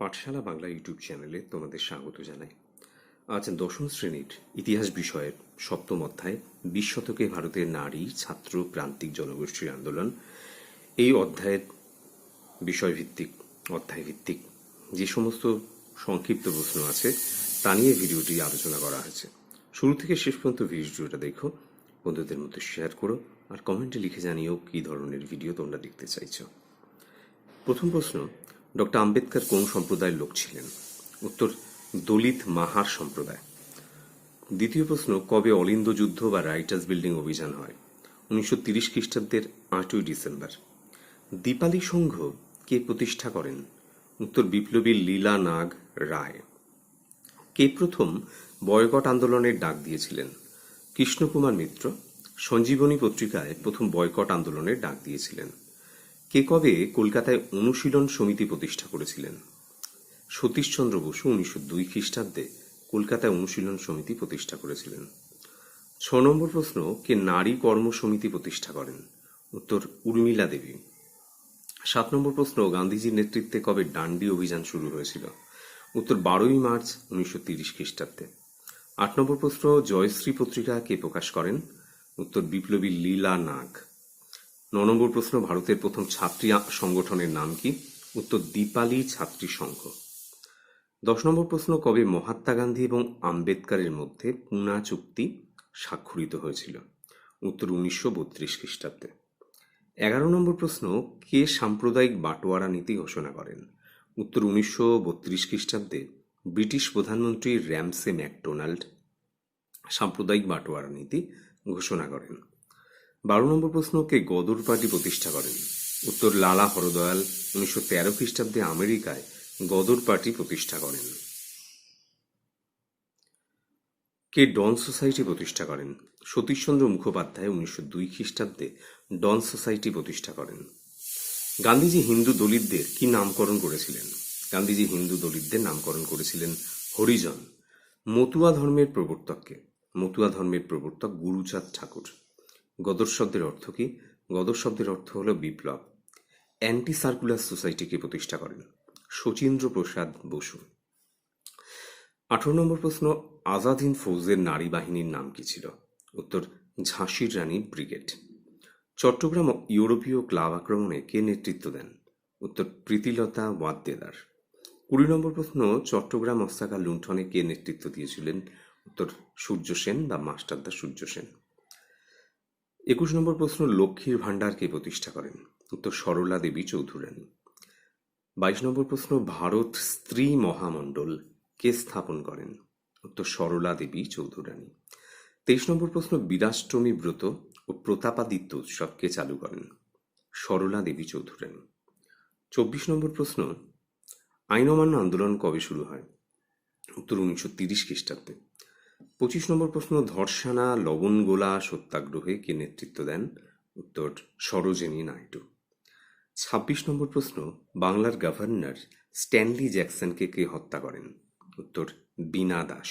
পাঠশালা Bangla YouTube চ্যানেলে তোমাদের স্বাগত জানাই। আজ দশম শ্রেণীর ইতিহাস বিষয়ের সপ্তম অধ্যায় 20 শতকে ভারতের নারী ছাত্র প্রান্তিক জনগোষ্ঠীর আন্দোলন। এই অধ্যায়ের বিষয়ভিত্তিক অধ্যায়ভিত্তিক যে সমস্ত সংক্ষিপ্ত প্রশ্ন আছে তা নিয়ে ভিডিওটি আলোচনা করা হয়েছে। শুরু থেকে শেষ পর্যন্ত ভিডিওটা দেখো, বন্ধুদের মধ্যে শেয়ার করো, আর কমেন্টে লিখে জানিও কী ধরনের ভিডিও তোমরা দেখতে চাইছো। প্রথম প্রশ্ন, ডক্টর আম্বেদকর কোন সম্প্রদায়ের লোক ছিলেন? উত্তর, দলিত মাহার সম্প্রদায়। দ্বিতীয় প্রশ্ন, কবে অলিন্দ যুদ্ধ বা রাইটার্স বিল্ডিং অভিযান হয়? 1930 খ্রিস্টাব্দের 8ই ডিসেম্বর। দীপালি সংঘ কে প্রতিষ্ঠা করেন? উত্তর, বিপ্লবী লীলা নাগ রায়। কে প্রথম বয়কট আন্দোলনের ডাক দিয়েছিলেন? কৃষ্ণকুমার মিত্র সঞ্জীবনী পত্রিকায় প্রথম বয়কট আন্দোলনের ডাক দিয়েছিলেন। কে কবে কলকাতায় অনুশীলন সমিতি প্রতিষ্ঠা করেছিলেন? সতীশচন্দ্র বসু 1902 খ্রিস্টাব্দে কলকাতায় অনুশীলন সমিতি প্রতিষ্ঠা করেছিলেন। 6 নম্বর প্রশ্ন, কে নারী কর্ম সমিতি প্রতিষ্ঠা করেন? উত্তর, উর্মিলা দেবী। 7 নম্বর প্রশ্ন, গান্ধীজির নেতৃত্বে কবে ডান্ডি অভিযান শুরু হয়েছিল? উত্তর, 12ই মার্চ 1930 খ্রিস্টাব্দে। 8 নম্বর প্রশ্ন, জয়শ্রী পত্রিকা কে প্রকাশ করেন? উত্তর, বিপ্লবী লীলা নাগ। 9 নম্বর প্রশ্ন, ভারতের প্রথম ছাত্রী সংগঠনের নাম কি? উত্তর, দীপালি ছাত্রী সংঘ। 10 নম্বর প্রশ্ন, কবে মহাত্মা গান্ধী এবং আম্বেদকরের মধ্যে পুনা চুক্তি স্বাক্ষরিত হয়েছিল? উত্তর, 1932 খ্রিস্টাব্দে। 11 নম্বর প্রশ্ন, কে সাম্প্রদায়িক বাটোয়ারা নীতি ঘোষণা করেন? উত্তর, 1932 খ্রিস্টাব্দে ব্রিটিশ প্রধানমন্ত্রী র্যামসে ম্যাকডোনাল্ড সাম্প্রদায়িক বাটোয়ারা নীতি ঘোষণা করেন। 12 নম্বর প্রশ্ন, কে গদর পার্টি প্রতিষ্ঠা করেন? উত্তর, লালা হরদয়াল 1913 খ্রিস্টাব্দে আমেরিকায় গদর পার্টি প্রতিষ্ঠা করেন। কে ডন সোসাইটি প্রতিষ্ঠা করেন? সতীশচন্দ্র মুখোপাধ্যায় 1902 খ্রিস্টাব্দে ডন সোসাইটি প্রতিষ্ঠা করেন। গান্ধীজি হিন্দু দলিতদের কি নামকরণ করেছিলেন? গান্ধীজি হিন্দু দলিতদের নামকরণ করেছিলেন হরিজন। মতুয়া ধর্মের প্রবর্তককে? মতুয়া ধর্মের প্রবর্তক গুরুচাঁদ ঠাকুর। গদর শব্দের অর্থ কি? গদর শব্দের অর্থ হল বিপ্লব। অ্যান্টি সার্কুলার সোসাইটিকে প্রতিষ্ঠা করেন শচীন্দ্র প্রসাদ বসু। 18 নম্বর প্রশ্ন, আজাদ হিন্দ ফৌজের নারী বাহিনীর নাম কি ছিল? উত্তর, ঝাঁসির রানী ব্রিগেড। চট্টগ্রাম ইউরোপীয় ক্লাব আক্রমণে কে নেতৃত্ব দেন? উত্তর, প্রীতিলতা ওয়াদ্দেদার। 20 নম্বর প্রশ্ন, চট্টগ্রাম অস্ত্রাগার লুণ্ঠনে কে নেতৃত্ব দিয়েছিলেন? উত্তর, সূর্য সেন বা মাস্টারদা সূর্য সেন। 21 নম্বর প্রশ্ন, লক্ষ্মীর ভাণ্ডার কে প্রতিষ্ঠা করেন? উত্তর, সরলা দেবী চৌধুরানী। 22 নম্বর প্রশ্ন, ভারত স্ত্রী মহামণ্ডল কে স্থাপন করেন? উত্তর, সরলা দেবী চৌধুরানী। 23 নম্বর প্রশ্ন, বীরাষ্টমী ব্রত ও প্রতাপাদিত্য উৎসব কে চালু করেন? সরলা দেবী চৌধুরানী। 24 নম্বর প্রশ্ন, আইন অমান্য আন্দোলন কবে শুরু হয়? উত্তর, 1930 খ্রিস্টাব্দে। 25 নম্বর প্রশ্ন, ধর্ষানা লবণগোলা সত্যাগ্রহে কে নেতৃত্ব দেন? উত্তর, সরোজিনী নাইডু। 26 নম্বর প্রশ্ন, বাংলার গভর্নর স্ট্যানলি জ্যাকসনকে কে হত্যা করেন? উত্তর, বীণা দাস।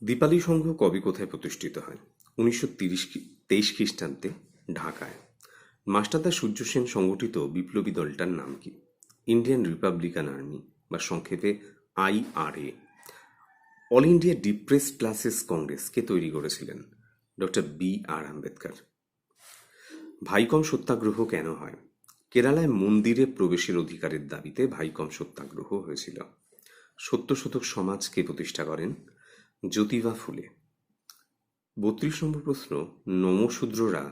দীপালি সংঘ কবে কোথায় প্রতিষ্ঠিত হয়? 1923 খ্রিস্টাব্দে ঢাকায়। মাস্টারদা সূর্য সেন সংগঠিত বিপ্লবী দলটার নাম কি? ইন্ডিয়ান রিপাবলিকান আর্মি বা সংক্ষেপে IRA। All India depressed classes congress কে তৈরি করেছিলেন? Doctor BR Ambedkar. ভাইকম সত্যাগ্রহ কেন হয়? কেরালায় মন্দিরে প্রবেশের অধিকারের দাবিতে ভাইকম সত্যাগ্রহ হয়েছিল। সত্যশোধক সমাজ কে প্রতিষ্ঠা করেন? জ্যোতিবা ফুলে। 32 নম্বর প্রশ্ন, নমশূদ্ররা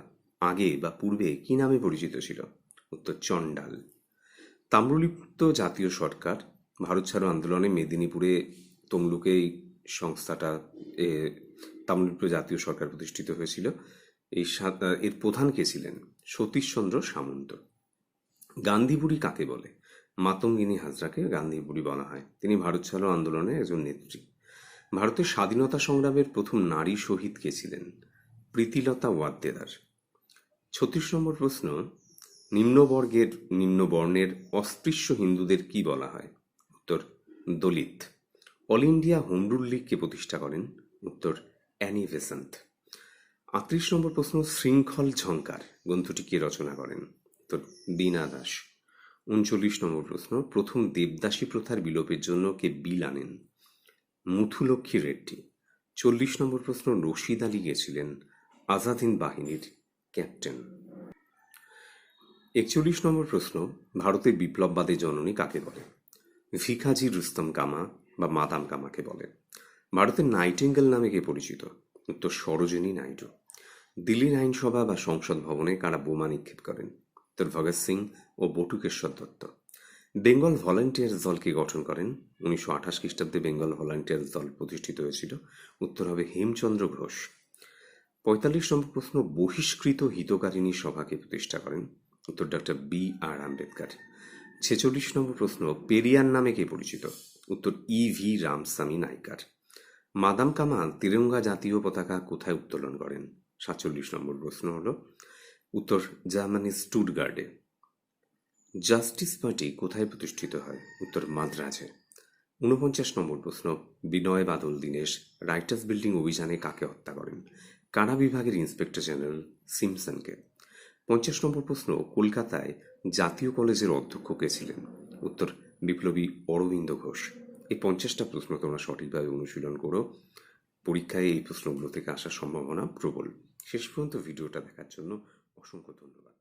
আগে বা পূর্বে কি নামে পরিচিত ছিল? উত্তর, চণ্ডাল। তাম্রলিপ্ত জাতীয় সরকার ভারত ছাড়ো আন্দোলনে মেদিনীপুরে তমলুকে এই সংস্থাটা তাম্রলিপ্ত জাতীয় সরকার প্রতিষ্ঠিত হয়েছিল। এর প্রধান কে ছিলেন? সতীশচন্দ্র সামন্ত। গান্ধী বুড়ি কাকে বলে? মাতঙ্গিনী হাজরাকে গান্ধী বুড়ি বলা হয়। তিনি ভারত ছাড়ো আন্দোলনের একজন নেত্রী। ভারতের স্বাধীনতা সংগ্রামের প্রথম নারী শহীদ কে ছিলেন? প্রীতিলতা ওয়াদ্দেদার। 36 নম্বর প্রশ্ন, নিম্নবর্ণের অস্পৃশ্য হিন্দুদের কি বলা হয়? উত্তর, Dalit. All India home rule league কে প্রতিষ্ঠা করেন? উত্তর, অ্যানি বেসান্ট। 38 নম্বর প্রশ্ন, শৃঙ্খল ঝঙ্কার গ্রন্থটি কে রচনা করেন? উত্তর, বীণা দাস। 39 নম্বর প্রশ্ন, প্রথম দেবদাসী প্রথার বিলোপের জন্য কে বিল আনেন? মুথুলক্ষ্মী রেড্ডি। 40 নম্বর প্রশ্ন, রশিদ আলী কে ছিলেন আজাদ হিন্দ বাহিনীর ক্যাপ্টেন? 41 নম্বর প্রশ্ন, ভারতের বিপ্লববাদের জননী কাকে বলে? ভিখাজি রুস্তম কামা বা মাদাম কামাকে বলে। ভারতের নাইটিঙ্গেল নামে কে পরিচিত? উত্তর সরোজিনী নাইডু। দিল্লির আইনসভা বা সংসদ ভবনে কারা বোমা নিক্ষেপ করেন? উত্তর ভগৎ সিং ও বটুকেশ্বর দত্ত। বেঙ্গল ভলান্টিয়ার্স দলকে গঠন করেন? 1928 খ্রিস্টাব্দে বেঙ্গল ভলান্টিয়ার্স দল প্রতিষ্ঠিত হয়েছিল। উত্তর হবে হেমচন্দ্র ঘোষ। 45 নম্বর প্রশ্ন, বহিষ্কৃত হিতকারিণী সভাকে প্রতিষ্ঠা করেন? উত্তর ডক্টর B.R. আম্বেদকর। 46 নম্বর প্রশ্ন, পেরিয়ার নামে কে পরিচিত? উত্তর E.V. রামস্বামী নাইকার। মাদাম কামাল তিরঙ্গা জাতীয় পতাকা কোথায় উত্তোলন করেন? 47 নম্বর প্রশ্ন হল উত্তর জার্মানির স্টুটগার্ডে। জাস্টিস পার্টি কোথায় প্রতিষ্ঠিত হয়? উত্তর মাদ্রাজে। 49 নম্বর প্রশ্ন, বিনয় বাদল দীনেশ রাইটার্স বিল্ডিং অভিযানে কাকে হত্যা করেন? কারা বিভাগের ইন্সপেক্টর জেনারেল সিমসনকে। 50 নম্বর প্রশ্ন, কলকাতায় জাতীয় কলেজের অধ্যক্ষ কে ছিলেন? উত্তর বিপ্লবী অরবিন্দ ঘোষ। এই 50টা প্রশ্ন তোমরা সঠিকভাবে অনুশীলন করো। পরীক্ষায় এই প্রশ্নগুলো থেকে আসার সম্ভাবনা প্রবল। শেষ পর্যন্ত ভিডিওটা দেখার জন্য অসংখ্য ধন্যবাদ।